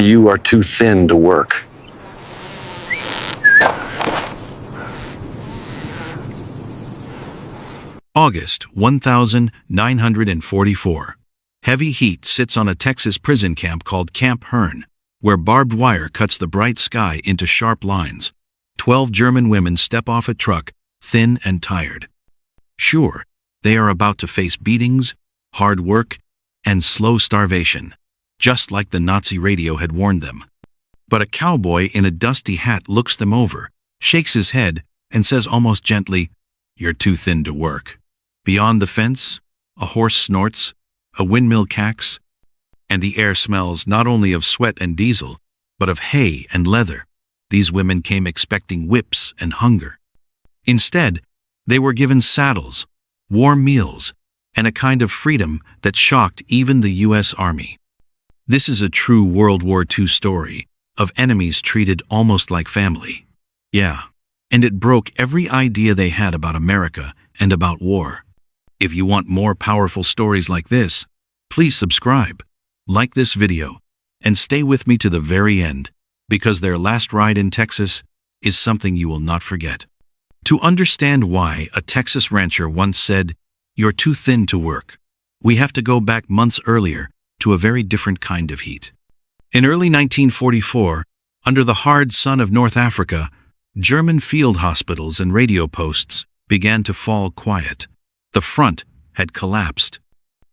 You are too thin to work. August 1944. Heavy heat sits on a Texas prison camp called Camp Hearn, where barbed wire cuts the bright sky into sharp lines. 12 German women step off a truck, thin and tired. Sure, they are about to face beatings, hard work, and slow starvation, just like the Nazi radio had warned them. But a cowboy in a dusty hat looks them over, shakes his head, and says almost gently, "You're too thin to work." Beyond the fence, a horse snorts, a windmill cacks, and the air smells not only of sweat and diesel, but of hay and leather. These women came expecting whips and hunger. Instead, they were given saddles, warm meals, and a kind of freedom that shocked even the U.S. Army. This is a true World War II story of enemies treated almost like family. Yeah, and it broke every idea they had about America and about war. If you want more powerful stories like this, please subscribe, like this video, and stay with me to the very end, because their last ride in Texas is something you will not forget. To understand why a Texas rancher once said, "You're too thin to work," we have to go back months earlier to a very different kind of heat. In early 1944, under the hard sun of North Africa, German field hospitals and radio posts began to fall quiet. The front had collapsed.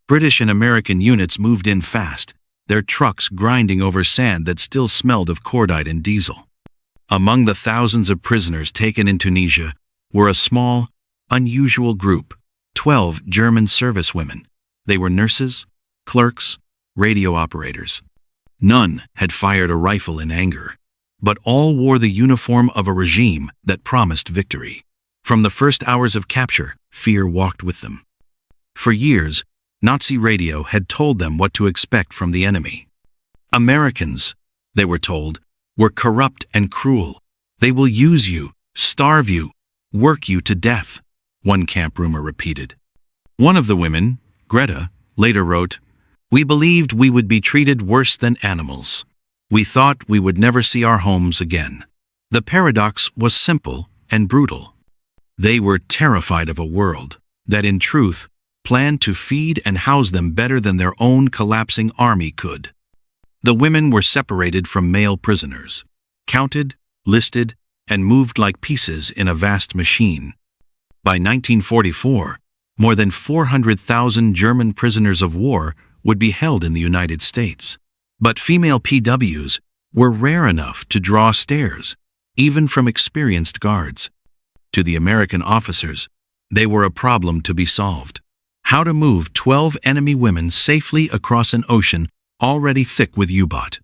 British and American units moved in fast, their trucks grinding over sand that still smelled of cordite and diesel. Among the thousands of prisoners taken in Tunisia were a small, unusual group, 12 German servicewomen. They were nurses, clerks, radio operators. None had fired a rifle in anger, but all wore the uniform of a regime that promised victory. From the first hours of capture, fear walked with them. For years, Nazi radio had told them what to expect from the enemy. Americans, they were told, were corrupt and cruel. They will use you, starve you, work you to death, one camp rumor repeated. One of the women, Greta, later wrote, "We believed we would be treated worse than animals. We thought we would never see our homes again." The paradox was simple and brutal. They were terrified of a world that, in truth, planned to feed and house them better than their own collapsing army could. The women were separated from male prisoners, counted, listed, and moved like pieces in a vast machine. By 1944, more than 400,000 German prisoners of war would be held in the United States. But female POWs were rare enough to draw stares, even from experienced guards. To the American officers, they were a problem to be solved. How to move 12 enemy women safely across an ocean already thick with U-boat.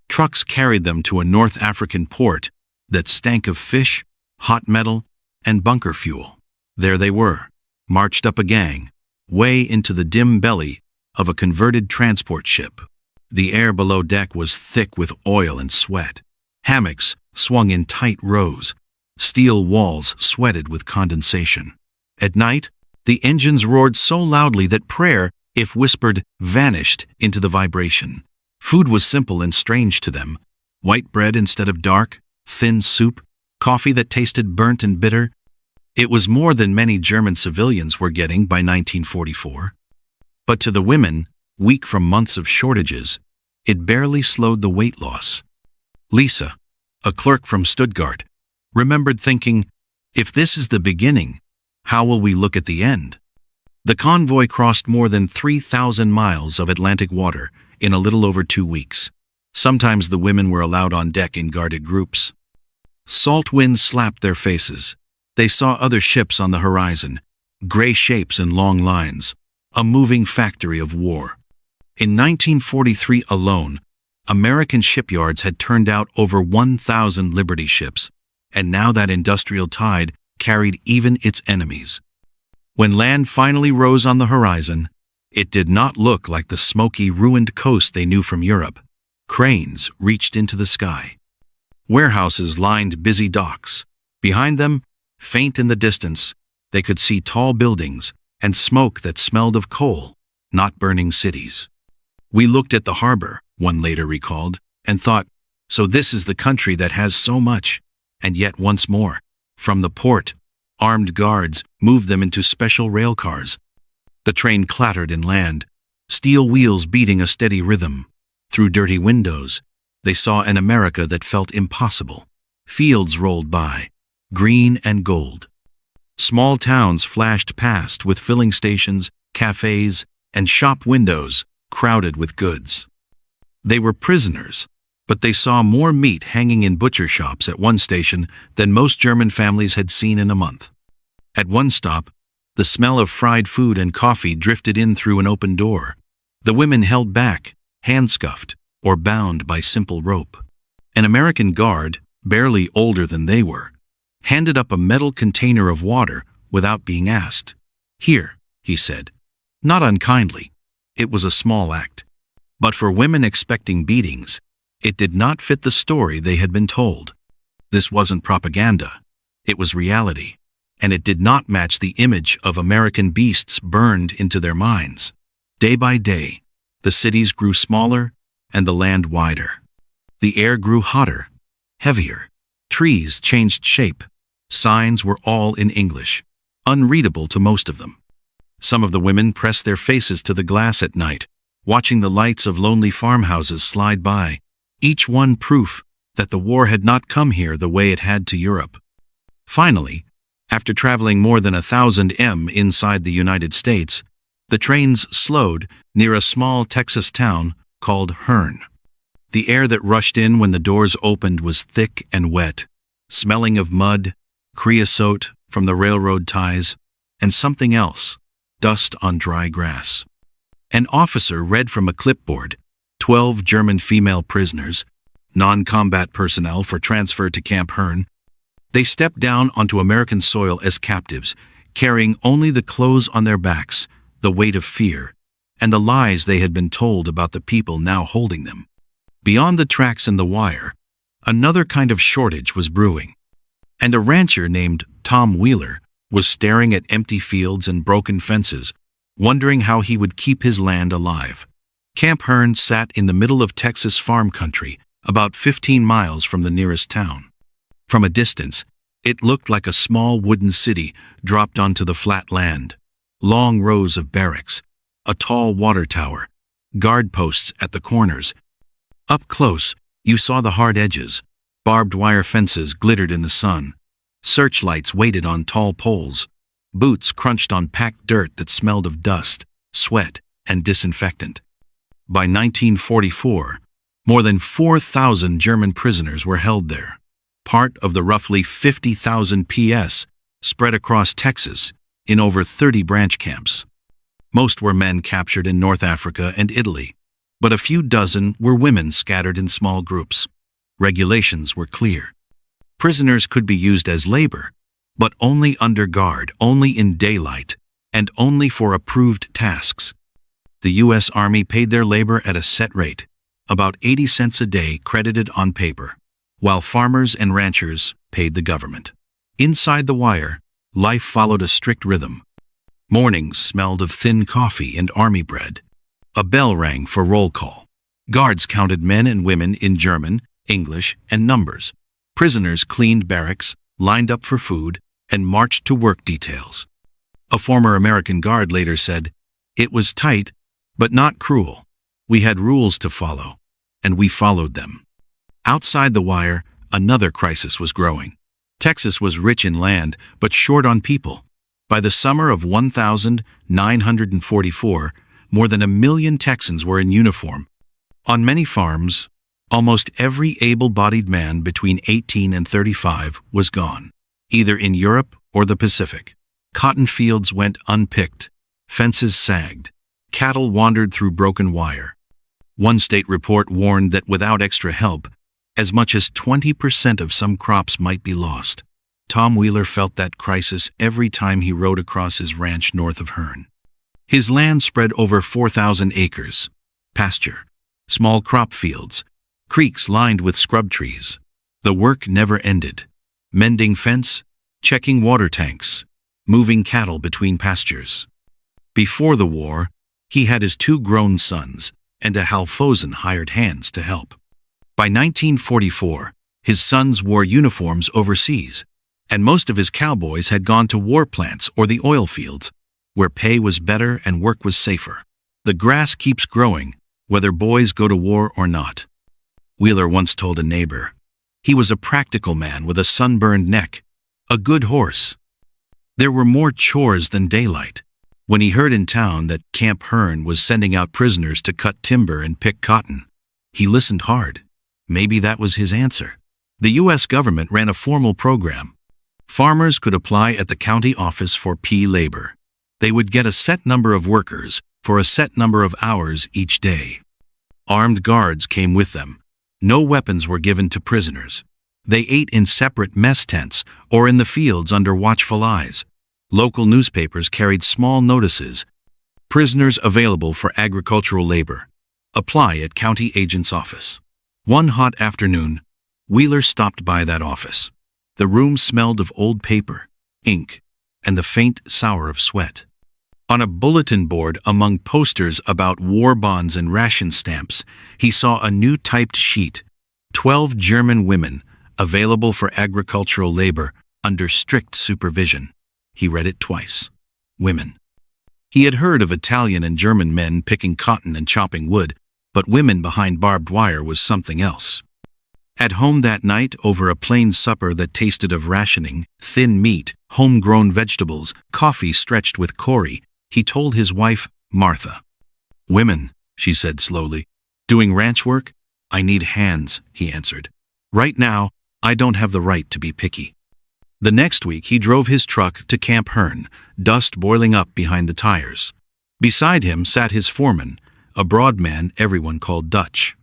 Trucks carried them to a North African port that stank of fish, hot metal, and bunker fuel. There they were, marched up a gang, way into the dim belly of a converted transport ship. The air below deck was thick with oil and sweat. Hammocks swung in tight rows. Steel walls sweated with condensation. At night, the engines roared so loudly that prayer, if whispered, vanished into the vibration. Food was simple and strange to them. White bread instead of dark, thin soup, coffee that tasted burnt and bitter. It was more than many German civilians were getting by 1944. But to the women, weak from months of shortages, it barely slowed the weight loss. Lisa, a clerk from Stuttgart, remembered thinking, "If this is the beginning, how will we look at the end?" The convoy crossed more than 3,000 miles of Atlantic water in a little over 2 weeks. Sometimes the women were allowed on deck in guarded groups. Salt winds slapped their faces. They saw other ships on the horizon, gray shapes in long lines, a moving factory of war. In 1943 alone, American shipyards had turned out over 1,000 Liberty ships, and now that industrial tide carried even its enemies. When land finally rose on the horizon, it did not look like the smoky, ruined coast they knew from Europe. Cranes reached into the sky. Warehouses lined busy docks. Behind them, faint in the distance, they could see tall buildings and smoke that smelled of coal, not burning cities. "We looked at the harbor," one later recalled. and thought, so this is the country that has so much. And yet once more, from the port, armed guards moved them into special rail cars. The train clattered inland, steel wheels beating a steady rhythm. Through dirty windows, they saw an America that felt impossible. Fields rolled by, green and gold. Small towns flashed past with filling stations, cafes, and shop windows crowded with goods. They were prisoners, but they saw more meat hanging in butcher shops at one station than most German families had seen in a month. At one stop, the smell of fried food and coffee drifted in through an open door. The women held back, hand-scuffed, or bound by simple rope. An American guard, barely older than they were, handed up a metal container of water without being asked. "Here," he said, not unkindly. It was a small act. But for women expecting beatings, it did not fit the story they had been told. This wasn't propaganda. It was reality, and it did not match the image of American beasts burned into their minds. Day by day, the cities grew smaller and the land wider. The air grew hotter, heavier. Trees changed shape. Signs were all in English, unreadable to most of them. Some of the women pressed their faces to the glass at night, watching the lights of lonely farmhouses slide by, each one proof that the war had not come here the way it had to Europe. Finally, after traveling more than 1,000 m inside the United States, the trains slowed near a small Texas town called Hearn. The air that rushed in when the doors opened was thick and wet, smelling of mud, creosote from the railroad ties, and something else, dust on dry grass. An officer read from a clipboard, 12 German female prisoners, non-combat personnel for transfer to Camp Hearn. They stepped down onto American soil as captives, carrying only the clothes on their backs, the weight of fear, and the lies they had been told about the people now holding them. Beyond the tracks and the wire, another kind of shortage was brewing, and a rancher named Tom Wheeler was staring at empty fields and broken fences, wondering how he would keep his land alive. Camp Hearn sat in the middle of Texas farm country, about 15 miles from the nearest town. From a distance, it looked like a small wooden city dropped onto the flat land. Long rows of barracks, a tall water tower, guard posts at the corners. Up close, you saw the hard edges. Barbed wire fences glittered in the sun. Searchlights waited on tall poles. Boots crunched on packed dirt that smelled of dust, sweat, and disinfectant. By 1944, more than 4,000 German prisoners were held there, part of the roughly 50,000 PS spread across Texas in over 30 branch camps. Most were men captured in North Africa and Italy, but a few dozen were women scattered in small groups. Regulations were clear. Prisoners could be used as labor, but only under guard, only in daylight, and only for approved tasks. The U.S. Army paid their labor at a set rate, about 80 cents a day credited on paper, while farmers and ranchers paid the government. Inside the wire, life followed a strict rhythm. Mornings smelled of thin coffee and army bread. A bell rang for roll call. Guards counted men and women in German, English, and numbers. Prisoners cleaned barracks, lined up for food, and marched to work details. A former American guard later said, "It was tight, but not cruel. We had rules to follow, and we followed them." Outside the wire, another crisis was growing. Texas was rich in land, but short on people. By the summer of 1944, more than 1 million Texans were in uniform. On many farms, almost every able-bodied man between 18 and 35 was gone, either in Europe or the Pacific. Cotton fields went unpicked, fences sagged, cattle wandered through broken wire. One state report warned that without extra help, as much as 20% of some crops might be lost. Tom Wheeler felt that crisis every time he rode across his ranch north of Hearn. His land spread over 4,000 acres, pasture, small crop fields, creeks lined with scrub trees. The work never ended. Mending fence, checking water tanks, moving cattle between pastures. Before the war, he had his 2 grown sons and a Halfosen hired hands to help. By 1944, his sons wore uniforms overseas, and most of his cowboys had gone to war plants or the oil fields, where pay was better and work was safer. The grass keeps growing, whether boys go to war or not, Wheeler once told a neighbor. He was a practical man with a sunburned neck, a good horse. There were more chores than daylight. When he heard in town that Camp Hearn was sending out prisoners to cut timber and pick cotton, he listened hard. Maybe that was his answer. The U.S. government ran a formal program. Farmers could apply at the county office for P labor. They would get a set number of workers for a set number of hours each day. Armed guards came with them. No weapons were given to prisoners. They ate in separate mess tents or in the fields under watchful eyes. Local newspapers carried small notices. Prisoners available for agricultural labor. Apply at county agent's office. One hot afternoon, Wheeler stopped by that office. The room smelled of old paper, ink, and the faint sour of sweat. On a bulletin board among posters about war bonds and ration stamps, he saw a new typed sheet, 12 German women available for agricultural labor under strict supervision. He read it twice. Women. He had heard of Italian and German men picking cotton and chopping wood, but women behind barbed wire was something else. At home that night, over a plain supper that tasted of rationing, thin meat, homegrown vegetables, coffee stretched with Corey, he told his wife, Martha. "Women," she said slowly. "Doing ranch work? I need hands," he answered. "Right now, I don't have the right to be picky." The next week, he drove his truck to Camp Hearn, dust boiling up behind the tires. Beside him sat his foreman, a broad man everyone called Dutch.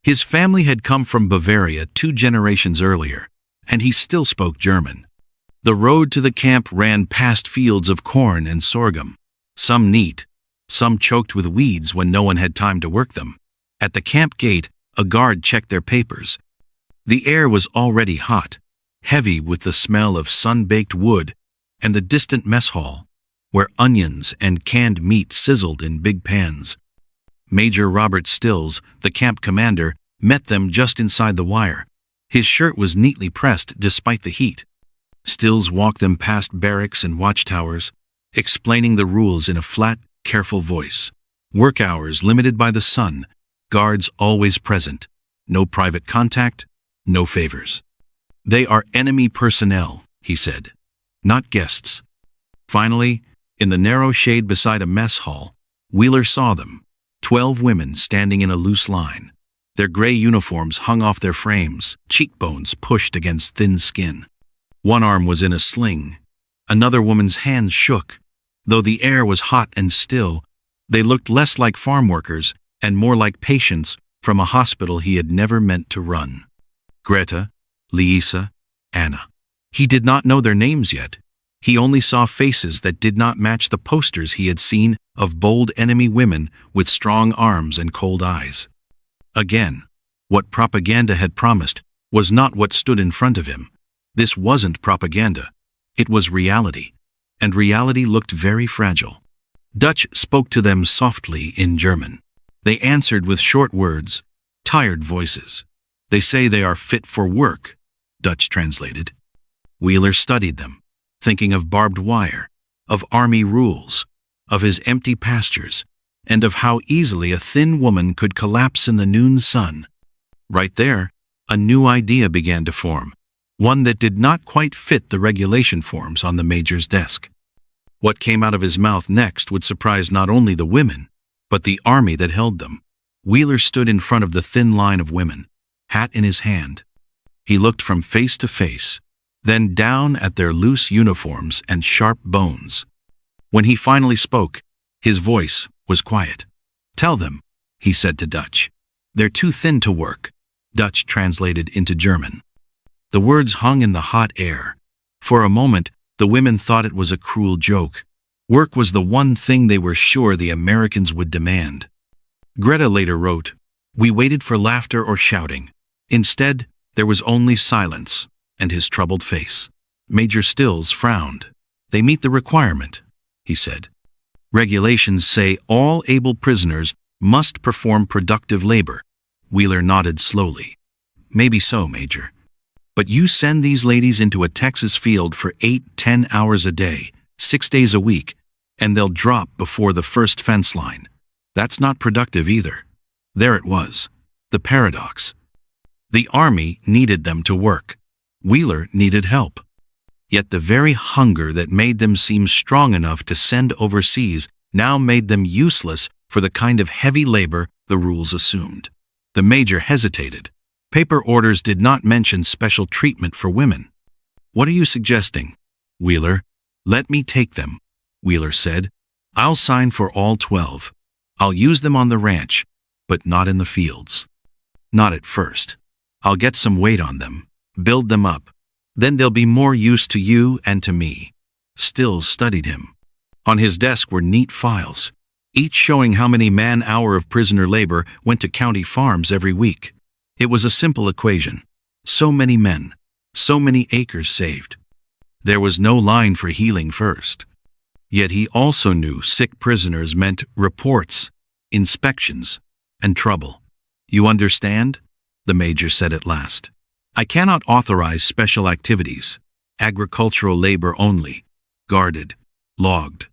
His family had come from Bavaria 2 generations earlier, and he still spoke German. The road to the camp ran past fields of corn and sorghum, some neat, some choked with weeds when no one had time to work them. At the camp gate, a guard checked their papers. The air was already hot, heavy with the smell of sun-baked wood and the distant mess hall, where onions and canned meat sizzled in big pans. Major Robert Stills, the camp commander, met them just inside the wire. His shirt was neatly pressed despite the heat. Stills walked them past barracks and watchtowers, explaining the rules in a flat, careful voice. Work hours limited by the sun, guards always present, no private contact, no favors. "They are enemy personnel," he said, "not guests." Finally, in the narrow shade beside a mess hall, Wheeler saw them. 12 women standing in a loose line. Their gray uniforms hung off their frames, cheekbones pushed against thin skin. One arm was in a sling. Another woman's hands shook. Though the air was hot and still, they looked less like farm workers and more like patients from a hospital he had never meant to run. Greta, Liisa, Anna. He did not know their names yet. He only saw faces that did not match the posters he had seen of bold enemy women with strong arms and cold eyes. Again, what propaganda had promised was not what stood in front of him. This wasn't propaganda. It was reality, and reality looked very fragile. Dutch spoke to them softly in German. They answered with short words, tired voices. "They say they are fit for work," Dutch translated. Wheeler studied them, thinking of barbed wire, of army rules, of his empty pastures, and of how easily a thin woman could collapse in the noon sun. Right there, a new idea began to form, one that did not quite fit the regulation forms on the major's desk. What came out of his mouth next would surprise not only the women, but the army that held them. Wheeler stood in front of the thin line of women, hat in his hand. He looked from face to face, then down at their loose uniforms and sharp bones. When he finally spoke, his voice was quiet. "Tell them," he said to Dutch. "They're too thin to work," Dutch translated into German. The words hung in the hot air. For a moment, the women thought it was a cruel joke. Work was the one thing they were sure the Americans would demand. Greta later wrote, "We waited for laughter or shouting. Instead, there was only silence and his troubled face." Major Stills frowned. "They meet the requirement," he said. "Regulations say all able prisoners must perform productive labor." Wheeler nodded slowly. maybe so, Major. But you send these ladies into a Texas field for 8-10 hours a day, 6 days a week, and they'll drop before the first fence line. That's not productive either. There it was, the paradox. The Army needed them to work. Wheeler needed help. Yet the very hunger that made them seem strong enough to send overseas now made them useless for the kind of heavy labor the rules assumed. The Major hesitated. Paper orders did not mention special treatment for women. What are you suggesting, Wheeler? Let me take them, Wheeler said. I'll sign for all 12. I'll use them on the ranch, but not in the fields. Not at first. I'll get some weight on them, build them up. Then they'll be more use to you and to me. Stills studied him. On his desk were neat files, each showing how many man-hour of prisoner labor went to county farms every week. It was a simple equation. So many men, so many acres saved. There was no line for healing first. Yet he also knew sick prisoners meant reports, inspections, and trouble. You understand? The Major said at last. I cannot authorize special activities, agricultural labor only, guarded, logged.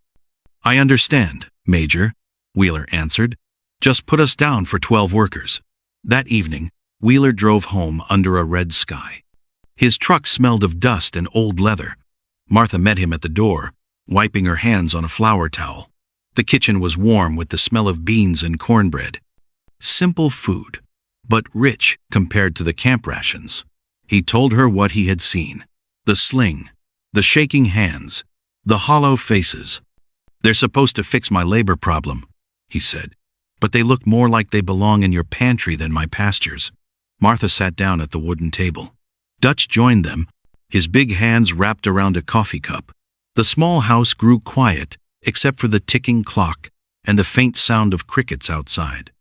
I understand, Major, Wheeler answered. Just put us down for 12 workers. That evening, Wheeler drove home under a red sky. His truck smelled of dust and old leather. Martha met him at the door, wiping her hands on a flour towel. The kitchen was warm with the smell of beans and cornbread. Simple food, but rich compared to the camp rations. He told her what he had seen. The sling, the shaking hands, the hollow faces. They're supposed to fix my labor problem, he said, but they look more like they belong in your pantry than my pastures. Martha sat down at the wooden table. Dutch joined them, his big hands wrapped around a coffee cup. The small house grew quiet, except for the ticking clock and the faint sound of crickets outside.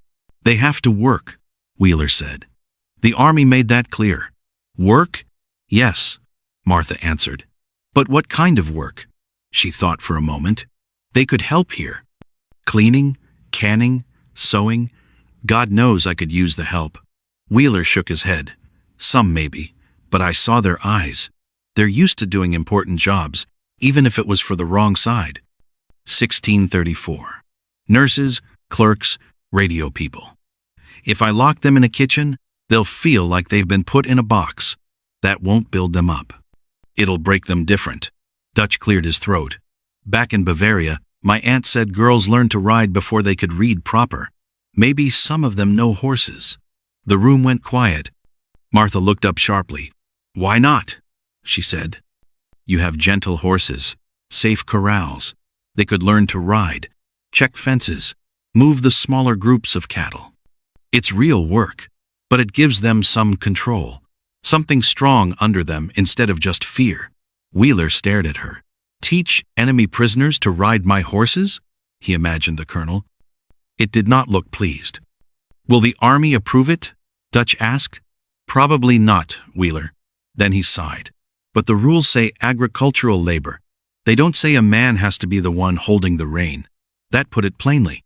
They have to work, Wheeler said. The Army made that clear. Work? Yes, Martha answered. But what kind of work? She thought for a moment. They could help here. Cleaning, canning, sewing. God knows I could use the help. Wheeler shook his head. Some maybe, but I saw their eyes. They're used to doing important jobs, even if it was for the wrong side. 1634. Nurses, clerks, radio people. If I lock them in a kitchen, they'll feel like they've been put in a box. That won't build them up. It'll break them different. Dutch cleared his throat. Back in Bavaria, my aunt said girls learned to ride before they could read proper. Maybe some of them know horses. The room went quiet. Martha looked up sharply. Why not? She said. You have gentle horses, safe corrals. They could learn to ride, check fences, move the smaller groups of cattle. It's real work, but it gives them some control, something strong under them instead of just fear. Wheeler stared at her. Teach enemy prisoners to ride my horses? He imagined the colonel. It did not look pleased. Will the Army approve it? Dutch asked. Probably not, Wheeler. Then he sighed. But the rules say agricultural labor. They don't say a man has to be the one holding the rein. That put it plainly.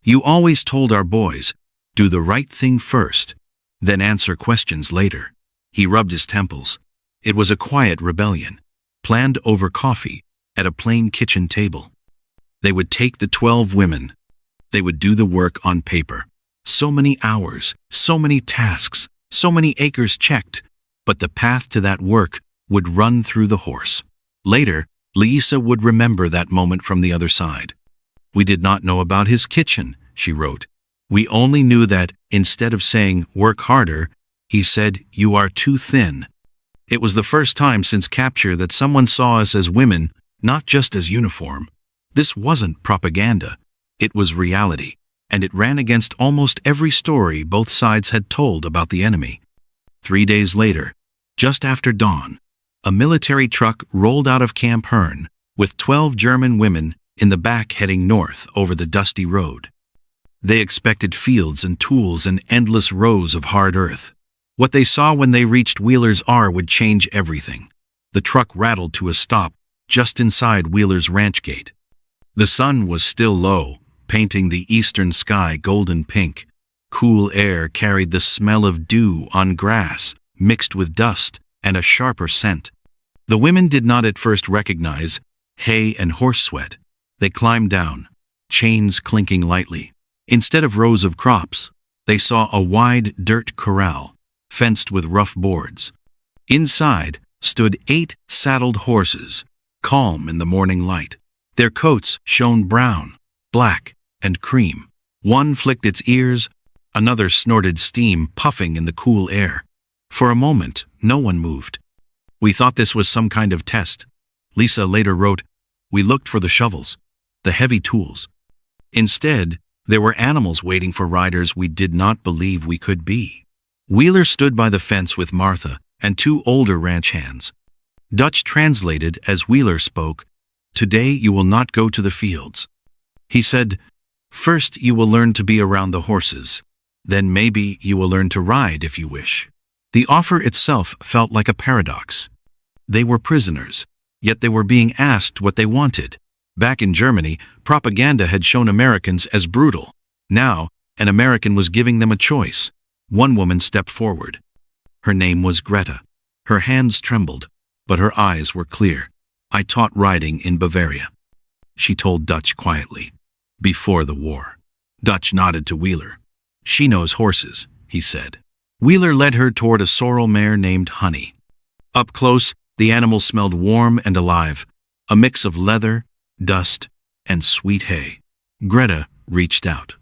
You always told our boys, do the right thing first, then answer questions later. He rubbed his temples. It was a quiet rebellion, planned over coffee at a plain kitchen table. They would take the 12 women. They would do the work on paper. So many hours, so many tasks, so many acres checked, but the path to that work would run through the horse. Later, Lisa would remember that moment from the other side. We did not know about his kitchen, she wrote. We only knew that, instead of saying, work harder, he said, you are too thin. It was the first time since capture that someone saw us as women, not just as uniform. This wasn't propaganda. It was reality, and it ran against almost every story both sides had told about the enemy. 3 days later, just after dawn, a military truck rolled out of Camp Hearn with 12 German women in the back heading north over the dusty road. They expected fields and tools and endless rows of hard earth. What they saw when they reached Wheeler's R would change everything. The truck rattled to a stop just inside Wheeler's ranch gate. The sun was still low, painting the eastern sky golden pink. Cool air carried the smell of dew on grass, mixed with dust and a sharper scent. The women did not at first recognize hay and horse sweat. They climbed down, chains clinking lightly. Instead of rows of crops, they saw a wide dirt corral, fenced with rough boards. Inside stood 8 saddled horses, calm in the morning light. Their coats shone brown, black, and cream. One flicked its ears, another snorted steam puffing in the cool air. For a moment, no one moved. "We thought this was some kind of test," Lisa later wrote. "We looked for the shovels, the heavy tools. Instead, there were animals waiting for riders we did not believe we could be." Wheeler stood by the fence with Martha and 2 older ranch hands. Dutch translated as Wheeler spoke, "Today you will not go to the fields." He said, "First you will learn to be around the horses. Then maybe you will learn to ride if you wish." The offer itself felt like a paradox. They were prisoners, yet they were being asked what they wanted. Back in Germany, propaganda had shown Americans as brutal. Now, an American was giving them a choice. One woman stepped forward. Her name was Greta. Her hands trembled, but her eyes were clear. "I taught riding in Bavaria," she told Dutch quietly. "Before the war." Dutch nodded to Wheeler. "She knows horses," he said. Wheeler led her toward a sorrel mare named Honey. Up close, the animal smelled warm and alive, a mix of leather, dust, and sweet hay. Greta reached out.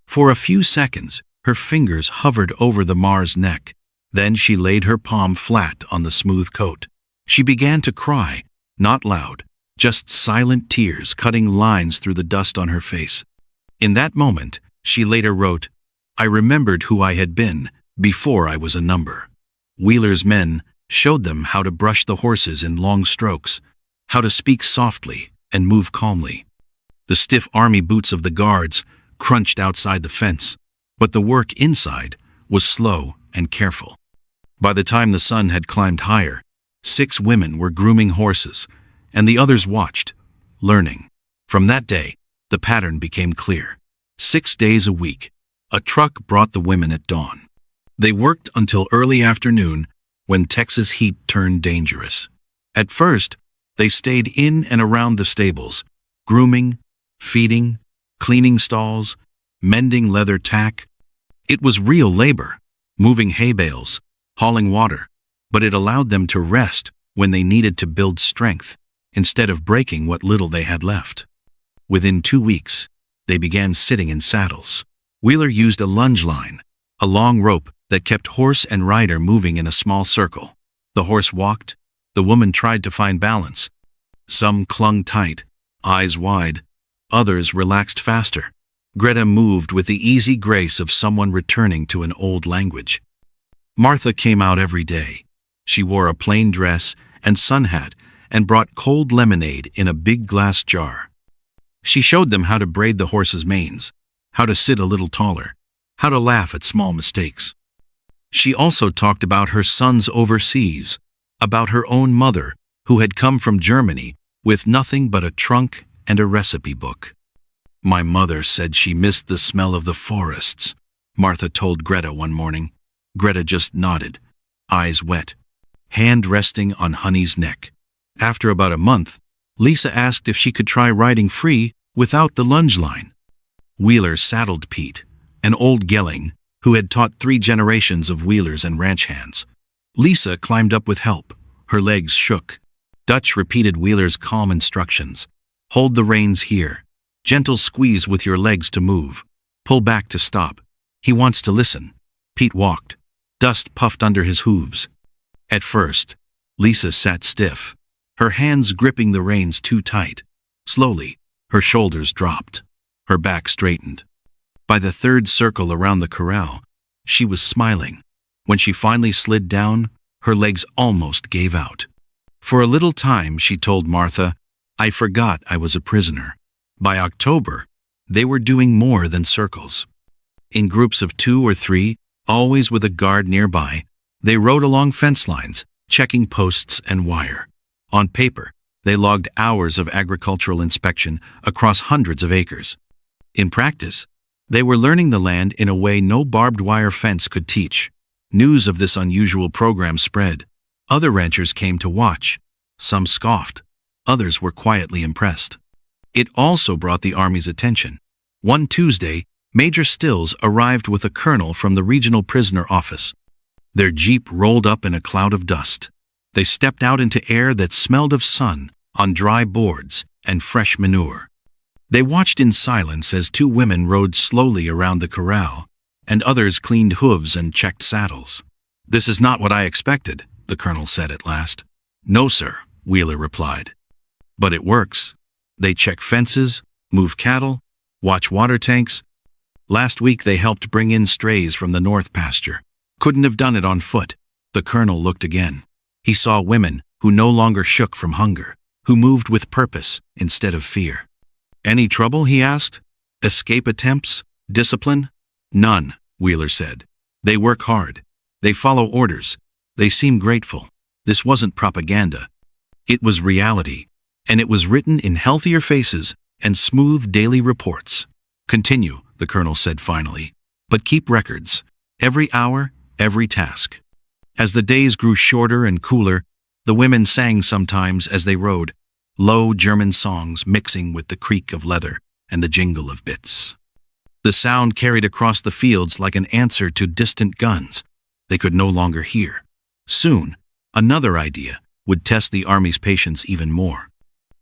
For a few seconds, her fingers hovered over the mare's neck. Then she laid her palm flat on the smooth coat. She began to cry, not loud, just silent tears cutting lines through the dust on her face. In that moment, she later wrote, "I remembered who I had been before I was a number." Wheeler's men showed them how to brush the horses in long strokes, how to speak softly and move calmly. The stiff army boots of the guards crunched outside the fence, but the work inside was slow and careful. By the time the sun had climbed higher, 6 women were grooming horses, and the others watched, learning. From that day, the pattern became clear. 6 days a week, a truck brought the women at dawn. They worked until early afternoon, when Texas heat turned dangerous. At first, they stayed in and around the stables, grooming, feeding, cleaning stalls, mending leather tack. It was real labor, moving hay bales, hauling water, but it allowed them to rest when they needed to build strength, instead of breaking what little they had left. Within 2 weeks, they began sitting in saddles. Wheeler used a lunge line, a long rope that kept horse and rider moving in a small circle. The horse walked, the woman tried to find balance. Some clung tight, eyes wide, others relaxed faster. Greta moved with the easy grace of someone returning to an old language. Martha came out every day. She wore a plain dress and sun hat and brought cold lemonade in a big glass jar. She showed them how to braid the horses' manes, how to sit a little taller, how to laugh at small mistakes. She also talked about her sons overseas, about her own mother, who had come from Germany with nothing but a trunk and a recipe book. "My mother said she missed the smell of the forests," Martha told Greta one morning. Greta just nodded, eyes wet, hand resting on Honey's neck. After about a month, Lisa asked if she could try riding free without the lunge line. Wheeler saddled Pete, an old geling who had taught 3 generations of wheelers and ranch hands. Lisa climbed up with help. Her legs shook. Dutch repeated Wheeler's calm instructions. "Hold the reins here. Gentle squeeze with your legs to move. Pull back to stop. He wants to listen." Pete walked. Dust puffed under his hooves. At first, Lisa sat stiff, her hands gripping the reins too tight. Slowly, her shoulders dropped. Her back straightened. By the 3rd circle around the corral, she was smiling. When she finally slid down, her legs almost gave out. For a little time, she told Martha, "I forgot I was a prisoner." By October, they were doing more than circles. In groups of 2 or 3, always with a guard nearby, they rode along fence lines, checking posts and wire. On paper, they logged hours of agricultural inspection across hundreds of acres. In practice, They were learning the land in a way no barbed wire fence could teach. News of this unusual program spread. Other ranchers came to watch. Some scoffed. Others were quietly impressed. It also brought the Army's attention. One Tuesday, Major Stills arrived with a colonel from the regional prisoner office. Their jeep rolled up in a cloud of dust. They stepped out into air that smelled of sun, on dry boards, and fresh manure. They watched in silence as two women rode slowly around the corral, and others cleaned hooves and checked saddles. "This is not what I expected," the colonel said at last. "No, sir," Wheeler replied. "But it works. They check fences, move cattle, watch water tanks. Last week they helped bring in strays from the north pasture. Couldn't have done it on foot." The colonel looked again. He saw women who no longer shook from hunger, who moved with purpose instead of fear. "Any trouble?" he asked. "Escape attempts? Discipline?" "None," Wheeler said. "They work hard. They follow orders. They seem grateful. This wasn't propaganda. It was reality, and it was written in healthier faces and smooth daily reports." "Continue," the colonel said finally, "but keep records. Every hour, every task." As the days grew shorter and cooler, the women sang sometimes as they rode, low German songs mixing with the creak of leather and the jingle of bits. The sound carried across the fields like an answer to distant guns they could no longer hear. Soon, another idea would test the Army's patience even more.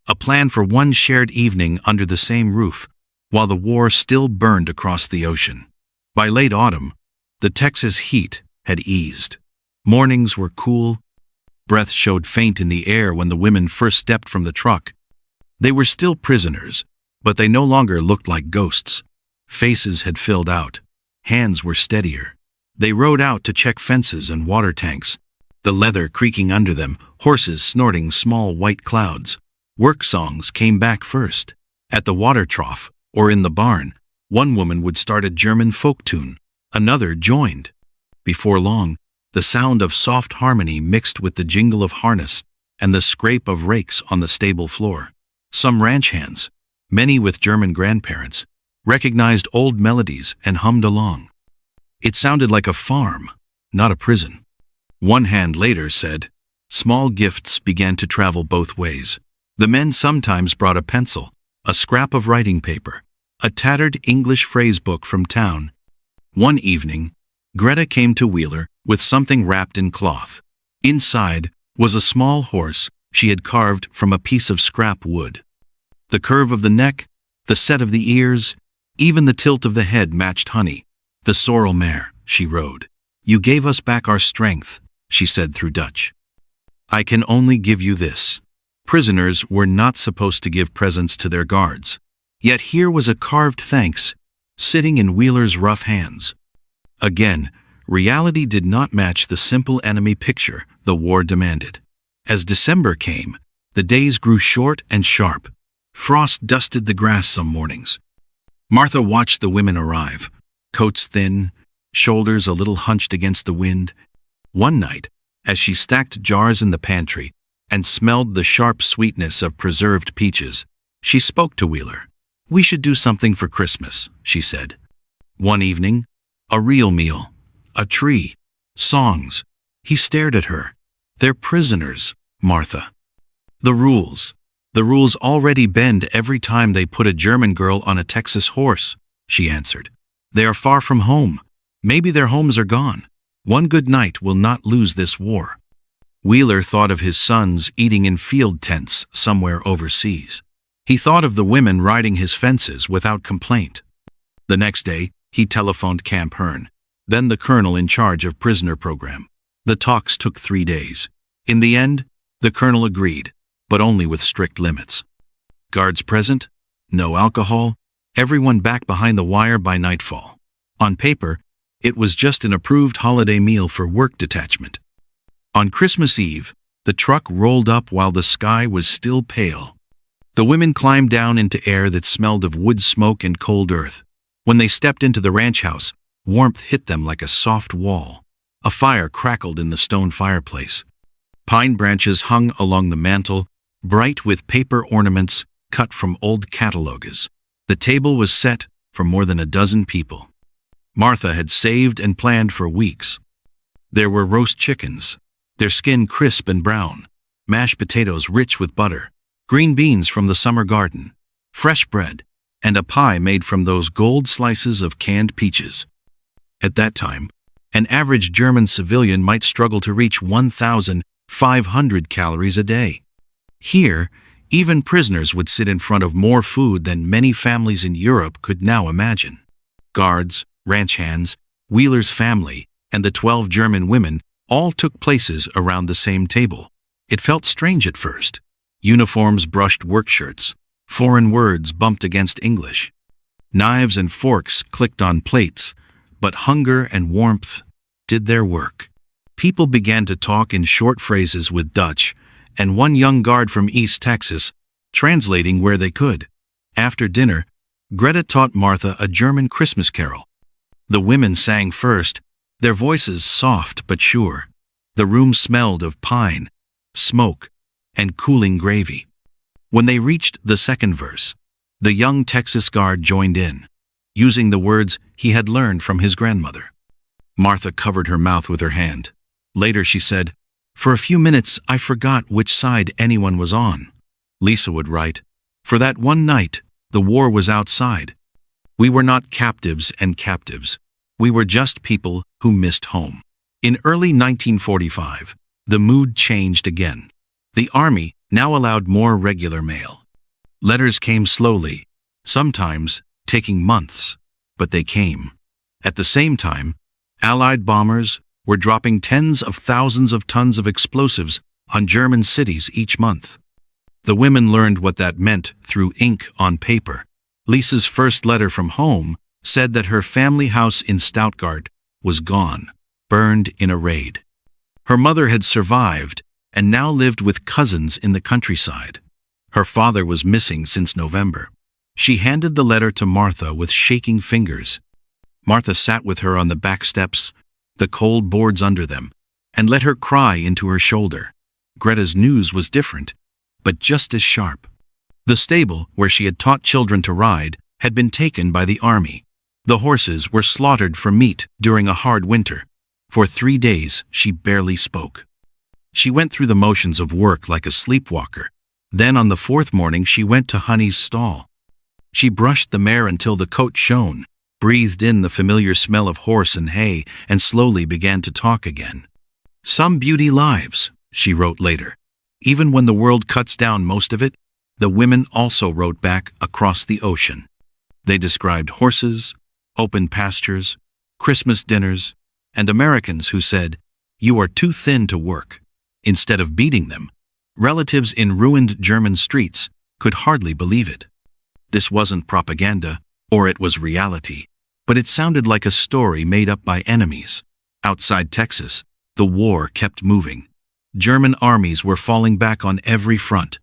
A plan for one shared evening under the same roof, while the war still burned across the ocean. By late autumn, the Texas heat had eased. Mornings were cool. Breath showed faint in the air when the women first stepped from the truck. They were still prisoners, but they no longer looked like ghosts. Faces had filled out. Hands were steadier. They rode out to check fences and water tanks, the leather creaking under them, horses snorting small white clouds. Work songs came back first. At the water trough, or in the barn, one woman would start a German folk tune. Another joined. Before long, the sound of soft harmony mixed with the jingle of harness and the scrape of rakes on the stable floor. Some ranch hands, many with German grandparents, recognized old melodies and hummed along. It sounded like a farm, not a prison. One hand later said, small gifts began to travel both ways. The men sometimes brought a pencil, a scrap of writing paper, a tattered English phrase book from town. One evening, Greta came to Wheeler with something wrapped in cloth. Inside was a small horse she had carved from a piece of scrap wood. The curve of the neck, the set of the ears, even the tilt of the head matched Honey, the sorrel mare she rode. "You gave us back our strength," she said through Dutch. "I can only give you this." Prisoners were not supposed to give presents to their guards. Yet here was a carved thanks, sitting in Wheeler's rough hands. Again, reality did not match the simple enemy picture the war demanded. As December came, the days grew short and sharp. Frost dusted the grass some mornings. Martha watched the women arrive, coats thin, shoulders a little hunched against the wind. One night, as she stacked jars in the pantry and smelled the sharp sweetness of preserved peaches, she spoke to Wheeler. "We should do something for Christmas," she said. One evening, a real meal, a tree, songs. He stared at her. "They're prisoners, Martha." The rules already bend every time they put a German girl on a Texas horse," she answered. "They are far from home. Maybe their homes are gone. One good night will not lose this war." Wheeler thought of his sons eating in field tents somewhere overseas. He thought of the women riding his fences without complaint. The next day, he telephoned Camp Hearn, then the colonel in charge of prisoner program. The talks took 3 days. In the end, the colonel agreed, but only with strict limits. Guards present, no alcohol, everyone back behind the wire by nightfall. On paper, it was just an approved holiday meal for work detachment. On Christmas Eve, the truck rolled up while the sky was still pale. The women climbed down into air that smelled of wood smoke and cold earth. When they stepped into the ranch house, warmth hit them like a soft wall. A fire crackled in the stone fireplace. Pine branches hung along the mantel, bright with paper ornaments cut from old catalogues. The table was set, for more than a dozen people. Martha had saved and planned for weeks. There were roast chickens, their skin crisp and brown, mashed potatoes rich with butter, green beans from the summer garden, fresh bread, and a pie made from those gold slices of canned peaches. At that time, an average German civilian might struggle to reach 1,500 calories a day. Here, even prisoners would sit in front of more food than many families in Europe could now imagine. Guards, ranch hands, Wheeler's family, and the 12 German women all took places around the same table. It felt strange at first. Uniforms brushed work shirts. Foreign words bumped against English. Knives and forks clicked on plates, but hunger and warmth did their work. People began to talk in short phrases with Dutch, and one young guard from East Texas, translating where they could. After dinner, Greta taught Martha a German Christmas carol. The women sang first, their voices soft but sure. The room smelled of pine, smoke, and cooling gravy. When they reached the second verse, the young Texas guard joined in, using the words he had learned from his grandmother. Martha covered her mouth with her hand. Later she said, "For a few minutes I forgot which side anyone was on." Lisa would write, "For that one night, the war was outside. We were not captives and captives. We were just people who missed home." In early 1945, the mood changed again. The army now allowed more regular mail. Letters came slowly, sometimes taking months, but they came. At the same time, Allied bombers were dropping tens of thousands of tons of explosives on German cities each month. The women learned what that meant through ink on paper. Lisa's first letter from home said that her family house in Stuttgart was gone, burned in a raid. Her mother had survived and now lived with cousins in the countryside. Her father was missing since November. She handed the letter to Martha with shaking fingers. Martha sat with her on the back steps, the cold boards under them, and let her cry into her shoulder. Greta's news was different, but just as sharp. The stable, where she had taught children to ride, had been taken by the army. The horses were slaughtered for meat during a hard winter. For 3 days, she barely spoke. She went through the motions of work like a sleepwalker. Then on the 4th morning she went to Honey's stall. She brushed the mare until the coat shone, breathed in the familiar smell of horse and hay, and slowly began to talk again. "Some beauty lives," she wrote later. Even when the world cuts down most of it, the women also wrote back across the ocean. They described horses, open pastures, Christmas dinners, and Americans who said, "You are too thin to work." Instead of beating them, relatives in ruined German streets could hardly believe it. This wasn't propaganda, or it was reality, but it sounded like a story made up by enemies. Outside Texas, the war kept moving. German armies were falling back on every front.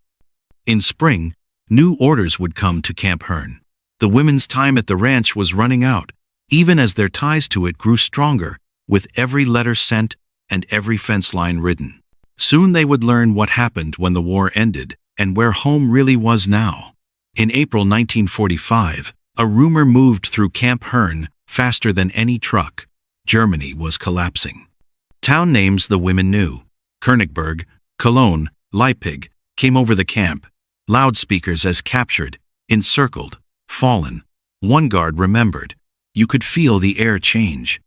In spring, new orders would come to Camp Hearn. The women's time at the ranch was running out, even as their ties to it grew stronger, with every letter sent and every fence line ridden. Soon they would learn what happened when the war ended and where home really was now. In April 1945, a rumor moved through Camp Hearn faster than any truck. Germany was collapsing. Town names the women knew: Königsberg, Cologne, Leipzig, came over the camp. Loudspeakers as captured, encircled, fallen. One guard remembered. You could feel the air change.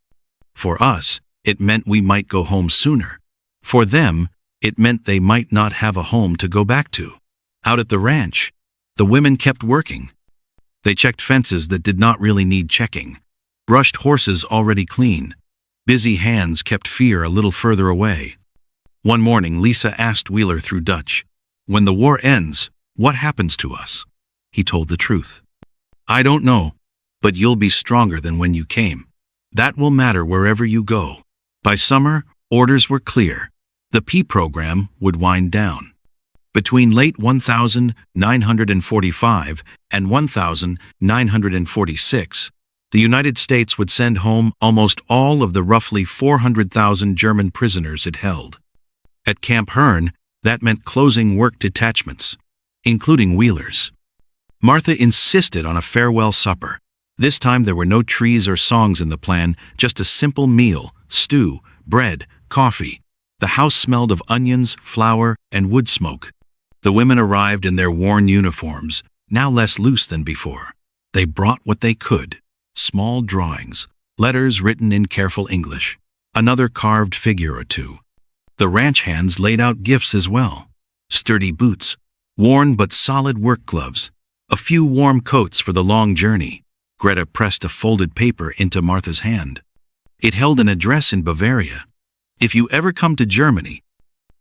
For us, it meant we might go home sooner. For them, it meant they might not have a home to go back to. Out at the ranch, the women kept working. They checked fences that did not really need checking, brushed horses already clean. Busy hands kept fear a little further away. One morning, Lisa asked Wheeler through Dutch, "When the war ends, what happens to us?" He told the truth. "I don't know, but you'll be stronger than when you came. That will matter wherever you go." By summer, orders were clear. The P program would wind down. Between late 1945 and 1946, the United States would send home almost all of the roughly 400,000 German prisoners it held. At Camp Hearn, that meant closing work detachments, including Wheeler's. Martha insisted on a farewell supper. This time there were no trees or songs in the plan, just a simple meal, stew, bread, coffee. The house smelled of onions, flour, and wood smoke. The women arrived in their worn uniforms, now less loose than before. They brought what they could: small drawings, letters written in careful English, another carved figure or two. The ranch hands laid out gifts as well: sturdy boots, worn but solid work gloves, a few warm coats for the long journey. Greta pressed a folded paper into Martha's hand. It held an address in Bavaria. "If you ever come to Germany,"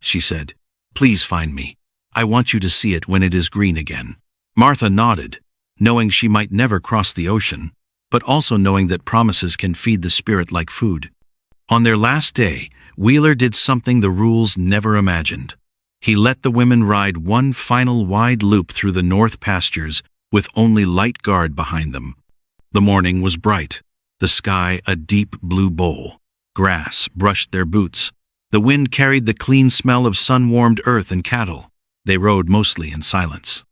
she said, "please find me. I want you to see it when it is green again." Martha nodded, knowing she might never cross the ocean, but also knowing that promises can feed the spirit like food. On their last day, Wheeler did something the rules never imagined. He let the women ride one final wide loop through the north pastures with only light guard behind them. The morning was bright, the sky a deep blue bowl. Grass brushed their boots. The wind carried the clean smell of sun-warmed earth and cattle. They rode mostly in silence.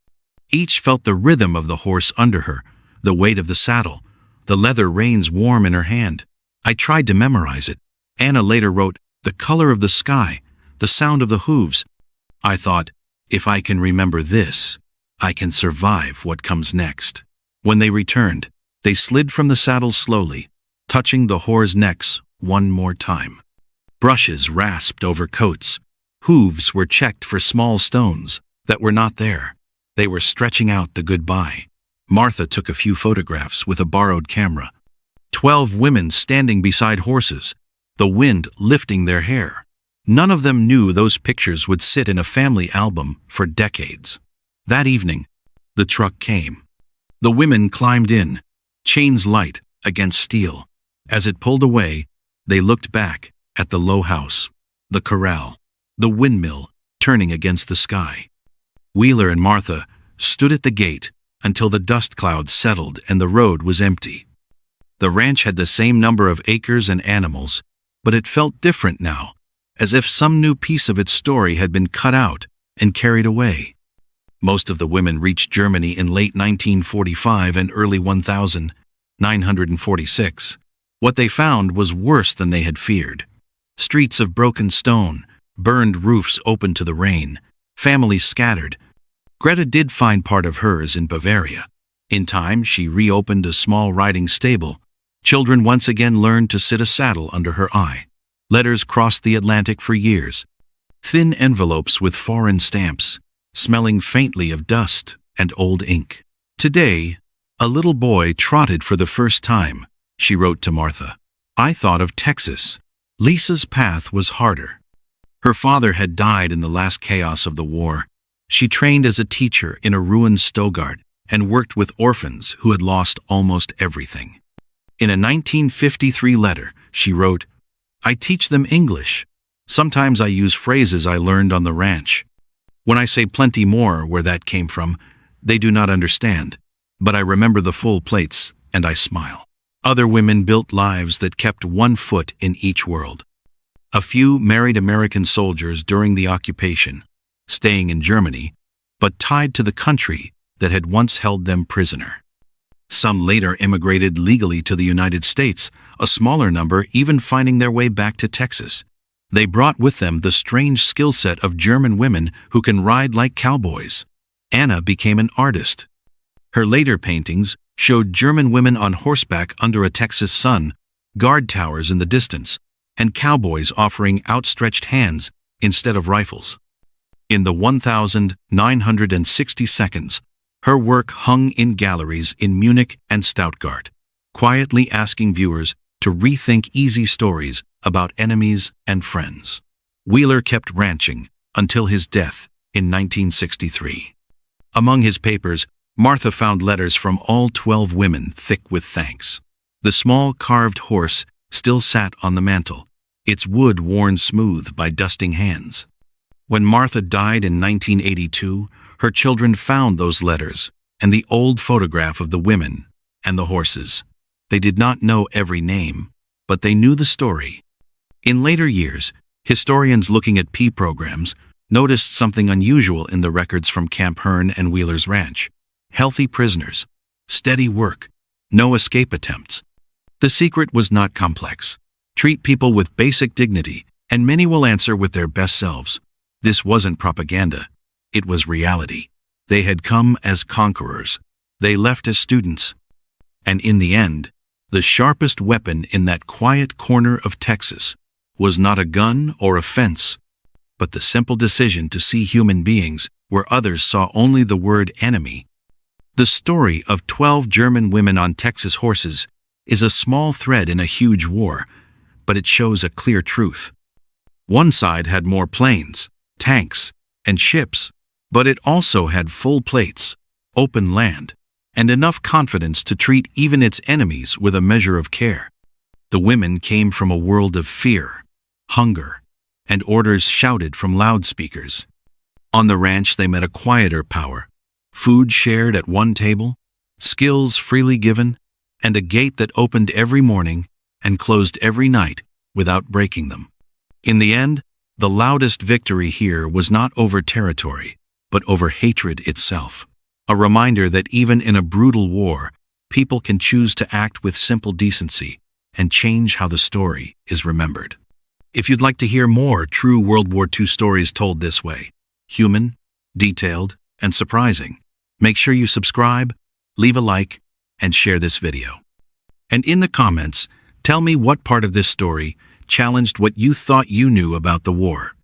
Each felt the rhythm of the horse under her, the weight of the saddle, the leather reins warm in her hand. "I tried to memorize it." Anna later wrote, "The color of the sky, the sound of the hooves. I thought, if I can remember this, I can survive what comes next." When they returned, they slid from the saddles slowly, touching the whores' necks one more time. Brushes rasped over coats. Hooves were checked for small stones that were not there. They were stretching out the goodbye. Martha took a few photographs with a borrowed camera. 12 women standing beside horses, the wind lifting their hair. None of them knew those pictures would sit in a family album for decades. That evening, the truck came. The women climbed in, chains light against steel. As it pulled away, they looked back at the low house, the corral, the windmill turning against the sky. Wheeler and Martha stood at the gate until the dust cloud settled and the road was empty. The ranch had the same number of acres and animals, but it felt different now, as if some new piece of its story had been cut out and carried away. Most of the women reached Germany in late 1945 and early 1946. What they found was worse than they had feared. Streets of broken stone, burned roofs open to the rain, families scattered. Greta did find part of hers in Bavaria. In time, she reopened a small riding stable. Children once again learned to sit a saddle under her eye. Letters crossed the Atlantic for years. Thin envelopes with foreign stamps, smelling faintly of dust and old ink. "Today, a little boy trotted for the first time," she wrote to Martha. "I thought of Texas. Lisa's path was harder. Her father had died in the last chaos of the war. She trained as a teacher in a ruined Stogard and worked with orphans who had lost almost everything." In a 1953 letter, she wrote, "I teach them English. Sometimes I use phrases I learned on the ranch. When I say plenty more where that came from, they do not understand, but I remember the full plates and I smile." Other women built lives that kept one foot in each world. A few married American soldiers during the occupation, staying in Germany, but tied to the country that had once held them prisoner. Some later immigrated legally to the United States, a smaller number even finding their way back to Texas. They brought with them the strange skill set of German women who can ride like cowboys. Anna became an artist. Her later paintings showed German women on horseback under a Texas sun, guard towers in the distance, and cowboys offering outstretched hands instead of rifles. In the 1,960 seconds, her work hung in galleries in Munich and Stuttgart, quietly asking viewers to rethink easy stories about enemies and friends. Wheeler kept ranching until his death in 1963. Among his papers, Martha found letters from all 12 women thick with thanks. The small carved horse still sat on the mantel, its wood worn smooth by dusting hands. When Martha died in 1982, her children found those letters and the old photograph of the women and the horses. They did not know every name, but they knew the story. In later years, historians looking at P programs noticed something unusual in the records from Camp Hearn and Wheeler's ranch. Healthy prisoners, steady work, no escape attempts. The secret was not complex. Treat people with basic dignity, and many will answer with their best selves. This wasn't propaganda. It was reality. They had come as conquerors. They left as students. And in the end, the sharpest weapon in that quiet corner of Texas was not a gun or a fence, but the simple decision to see human beings where others saw only the word enemy. The story of 12 German women on Texas horses is a small thread in a huge war, but it shows a clear truth. One side had more planes, tanks, and ships, but it also had full plates, open land, and enough confidence to treat even its enemies with a measure of care. The women came from a world of fear, hunger, and orders shouted from loudspeakers. On the ranch they met a quieter power, food shared at one table, skills freely given, and a gate that opened every morning and closed every night without breaking them. In the end, the loudest victory here was not over territory, but over hatred itself. A reminder that even in a brutal war, people can choose to act with simple decency and change how the story is remembered. If you'd like to hear more true World War II stories told this way, human, detailed, and surprising, make sure you subscribe, leave a like, and share this video. And in the comments, tell me what part of this story challenged what you thought you knew about the war.